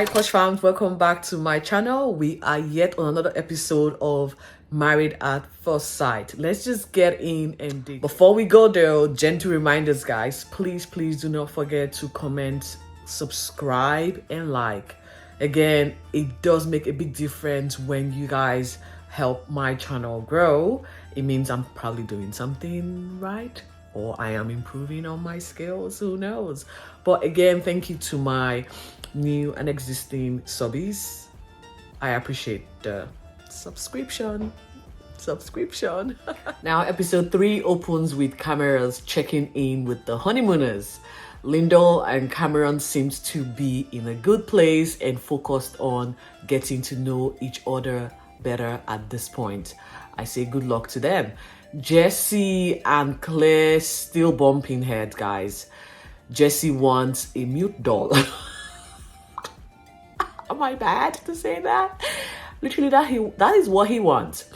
Hi Posh fams, welcome back to my channel. We are yet on another episode of Married at First Sight. Let's just get in and dig. Before we go there, gentle reminders guys, please do not forget to comment, subscribe and like. Again, it does make a big difference when you guys help my channel grow. It means I'm probably doing something right, or I am improving on my skills, who knows. But again, thank you to my new and existing subbies. I appreciate the subscription. Now episode 3 opens with cameras checking in with the honeymooners. Lyndall and Cameron seems to be in a good place and focused on getting to know each other better at this point. I say good luck to them. Jesse and Claire still bumping heads, guys. Jesse wants a mute doll. Am I bad to say that? Literally, that is what he wants,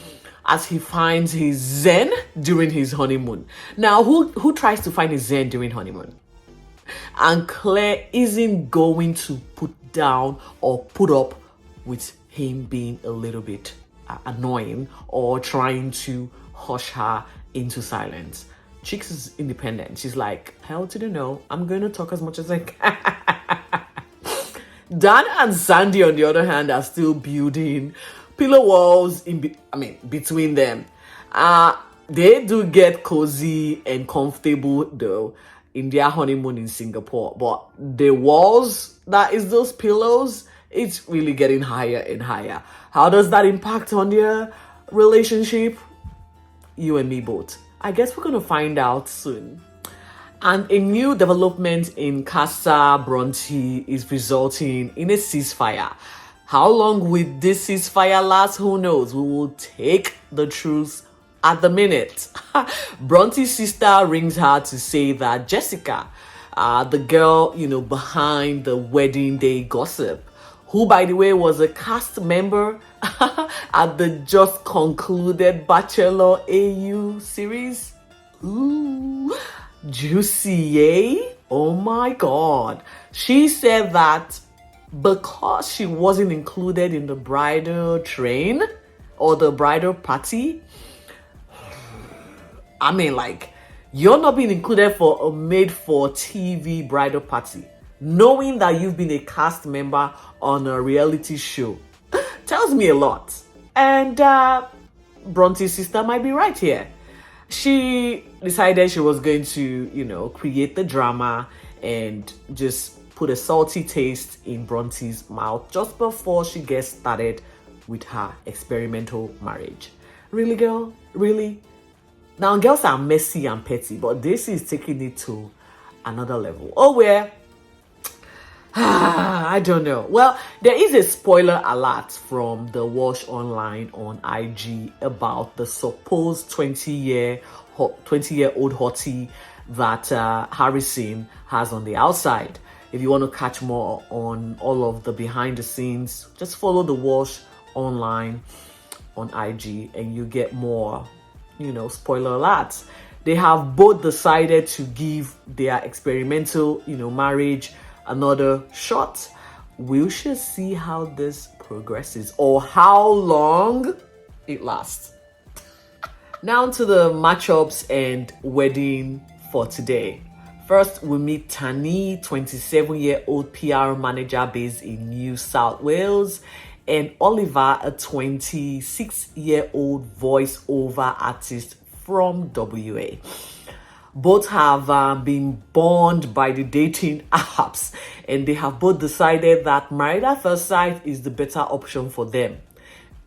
as he finds his zen during his honeymoon. Now, who tries to find his zen during honeymoon? And Claire isn't going to put down or put up with him being a little bit annoying or trying to hush her into silence. Chicks is independent. She's like, hell to the no. I'm going to talk as much as I can. Dan and Sandy, on the other hand, are still building pillow walls between them. They do get cozy and comfortable though in their honeymoon in Singapore, but the walls that is those pillows, it's really getting higher and higher. How does that impact on their relationship? You and me both. I guess we're gonna find out soon. And a new development in Casa Bronte is resulting in a ceasefire. How long will this ceasefire last? Who knows? We will take the truth at the minute. Bronte's sister rings her to say that Jessica, the girl, behind the wedding day gossip, who, by the way, was a cast member at the just concluded Bachelor AU series. Ooh. Juicy, eh? Oh my god. She said that because she wasn't included in the bridal train or the bridal party, you're not being included for a made-for-TV bridal party, knowing that you've been a cast member on a reality show, tells me a lot. And Bronte's sister might be right here. She decided she was going to, create the drama and just put a salty taste in Bronte's mouth just before she gets started with her experimental marriage. Really, girl? Really? Now, girls are messy and petty, but this is taking it to another level. Oh, where? I don't know. Well, there is a spoiler alert from the Wash Online on IG about the supposed 20-year-old hottie that Harrison has on the outside. If you want to catch more on all of the behind the scenes, just follow the Wash Online on IG and you get more, spoiler alerts. They have both decided to give their experimental, marriage another shot. We should see how this progresses or how long it lasts. Now to the matchups and wedding for today. First, we meet Tahnee, 27-year-old PR manager based in New South Wales, and Oliver, a 26-year-old voice-over artist from WA. Both have been burned by the dating apps, and they have both decided that Married at First Sight is the better option for them.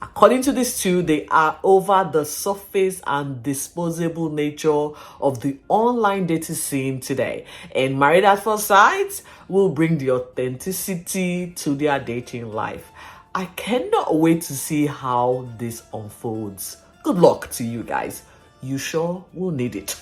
According to these two, they are over the surface and disposable nature of the online dating scene today, and Married at First Sight will bring the authenticity to their dating life. I cannot wait to see how this unfolds. Good luck to you guys. You sure will need it.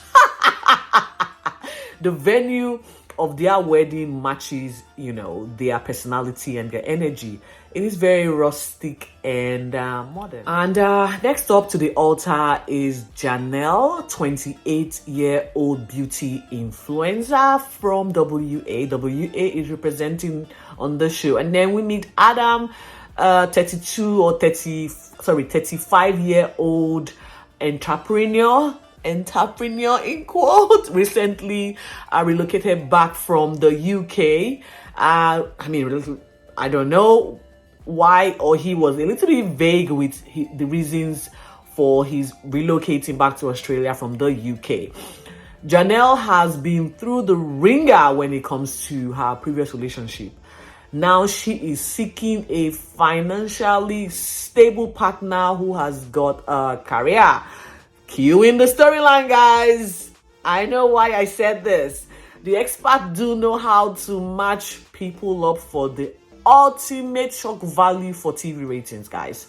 The venue of their wedding matches, their personality and their energy. It is very rustic and modern. And next up to the altar is Janelle, 28-year-old beauty influencer from WA. WA is representing on the show. And then we meet Adam, 35-year-old entrepreneur in quote, recently relocated back from the UK. I don't know why, or he was a little bit vague with the reasons for his relocating back to Australia from the UK. Janelle has been through the ringer when it comes to her previous relationship. Now she is seeking a financially stable partner who has got a career. Cue in the storyline, guys. I know why I said this. The experts do know how to match people up for the ultimate shock value for TV ratings, guys.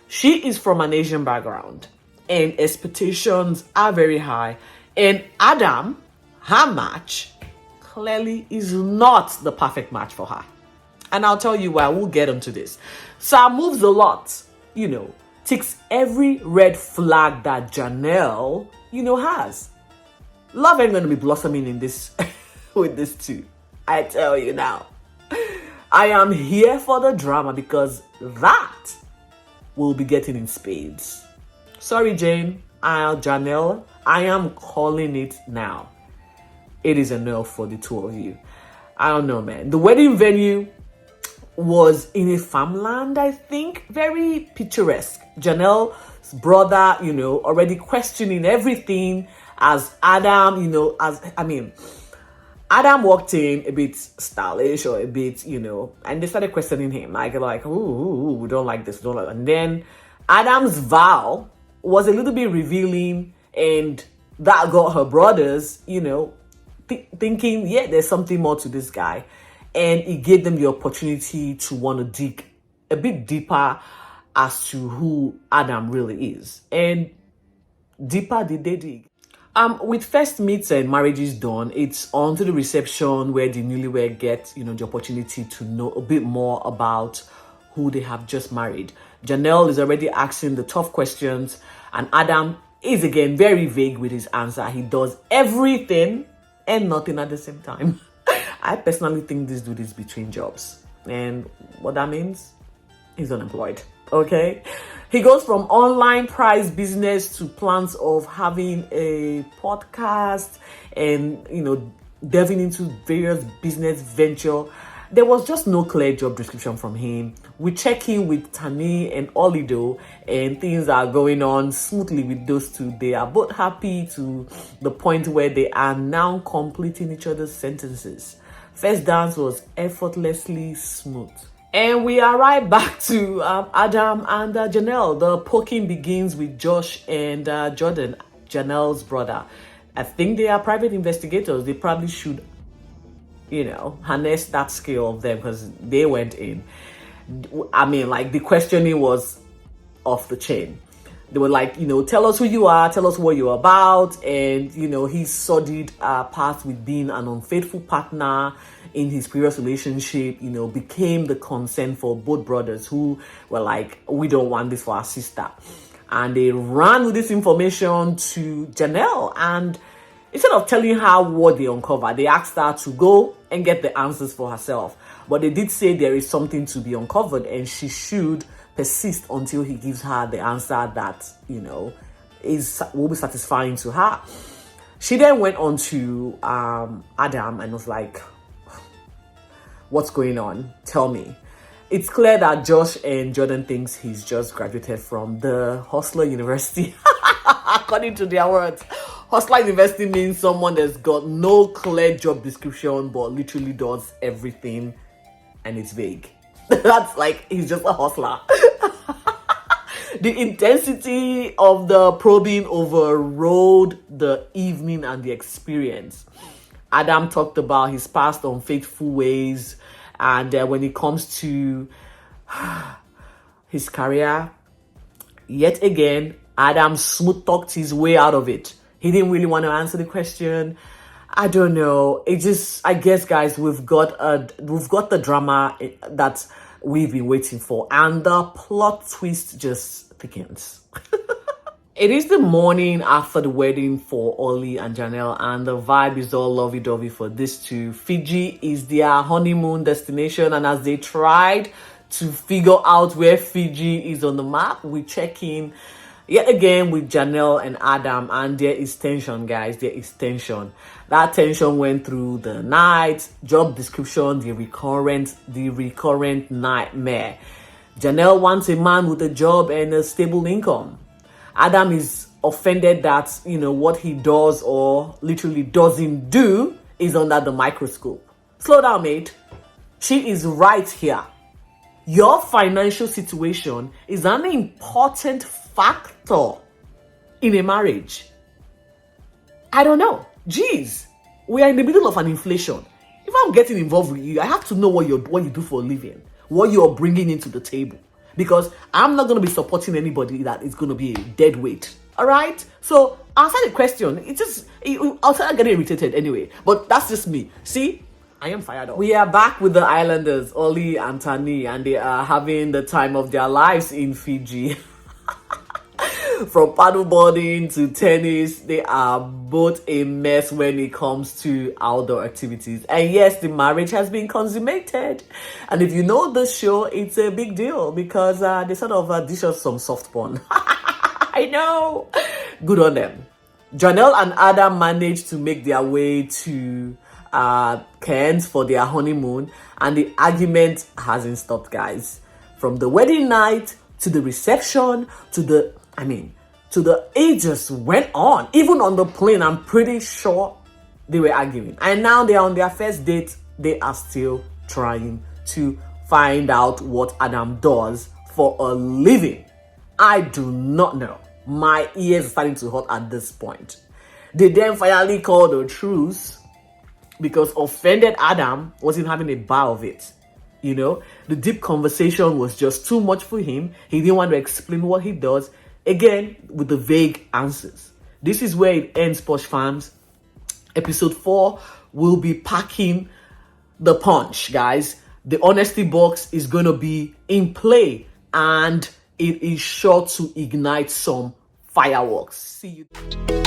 She is from an Asian background and expectations are very high. And Adam, her match, clearly is not the perfect match for her. And I'll tell you why. We'll get into this. Sam moves a lot, ticks every red flag that Janelle, has. Love ain't gonna be blossoming in this with this too. I tell you now. I am here for the drama because that will be getting in spades. Sorry, Janelle, I am calling it now. It is a no for the two of you. I don't know, man. The wedding venue was in a farmland, I think. Very picturesque. Janelle's brother, already questioning everything as Adam, Adam walked in a bit stylish or a bit, and they started questioning him. Like, ooh, we don't like this, And then Adam's vow was a little bit revealing, and that got her brothers, thinking, yeah, there's something more to this guy. And it gave them the opportunity to want to dig a bit deeper as to who Adam really is. And deeper did they dig. With first meets and marriages done, it's on to the reception where the newlywed get, the opportunity to know a bit more about who they have just married. Janelle is already asking the tough questions, and Adam is again very vague with his answer. He does everything and nothing at the same time. I personally think this dude is between jobs. And what that means? He's unemployed. Okay? He goes from online prize business to plans of having a podcast and, delving into various business venture. There was just no clear job description from him. We check in with Tahnee and Olido, and things are going on smoothly with those two. They are both happy to the point where they are now completing each other's sentences. First dance was effortlessly smooth. And we are right back to Adam and Janelle. The poking begins with Josh and Jordan, Janelle's brother. I think they are private investigators. They probably should, harness that skill of them because they went in. The questioning was off the chain. They were like, tell us who you are, tell us what you're about. And, his sordid past with being an unfaithful partner in his previous relationship, became the concern for both brothers who were like, we don't want this for our sister. And they ran with this information to Janelle. And instead of telling her what they uncovered, they asked her to go and get the answers for herself. But they did say there is something to be uncovered and she should persist until he gives her the answer that, will be satisfying to her. She then went on to Adam and was like, what's going on? Tell me. It's clear that Josh and Jordan thinks he's just graduated from the Hustler University. According to their words, Hustler University means someone that's got no clear job description but literally does everything and it's vague. That's like, he's just a hustler. The intensity of the probing overrode the evening and the experience. Adam talked about his past unfaithful ways, and when it comes to his career, yet again, Adam smooth talked his way out of it. He didn't really want to answer the question. I don't know. It just, I guess, guys, we've got the drama that we've been waiting for, and the plot twist just thickens. It is the morning after the wedding for Ollie and Janelle, and the vibe is all lovey-dovey for these two. Fiji is their honeymoon destination, and as they tried to figure out where Fiji is on the map, we check in yet again with Janelle and Adam, and there is tension, guys. There is tension. That tension went through the night, job description, the recurrent nightmare. Janelle wants a man with a job and a stable income. Adam is offended that, what he does or literally doesn't do is under the microscope. Slow down, mate. She is right here. Your financial situation is an important factor in a marriage. I don't know. Jeez, we are in the middle of an inflation. If I'm getting involved with you, I have to know what you do for a living, what you're bringing into the table. Because I'm not going to be supporting anybody that is going to be a dead weight. All right? So, answer the question. I'll start getting irritated anyway. But that's just me. See? I am fired up. We are back with the Islanders, Ollie and Tahnee, and they are having the time of their lives in Fiji. From paddleboarding to tennis, they are both a mess when it comes to outdoor activities. And yes, the marriage has been consummated. And if you know the show, it's a big deal because they sort of dish us some soft porn. I know. Good on them. Janelle and Adam managed to make their way to Cairns for their honeymoon, and the argument hasn't stopped, guys. From the wedding night to the reception to the it just went on. Even on the plane, I'm pretty sure they were arguing. And now they're on their first date. They are still trying to find out what Adam does for a living. I do not know. My ears are starting to hurt at this point. They then finally called a truce because offended Adam wasn't having a bar of it. The deep conversation was just too much for him. He didn't want to explain what he does. Again, with the vague answers. This is where it ends, Posh fams. Episode 4 will be packing the punch, guys. The honesty box is going to be in play, and it is sure to ignite some fireworks. See you.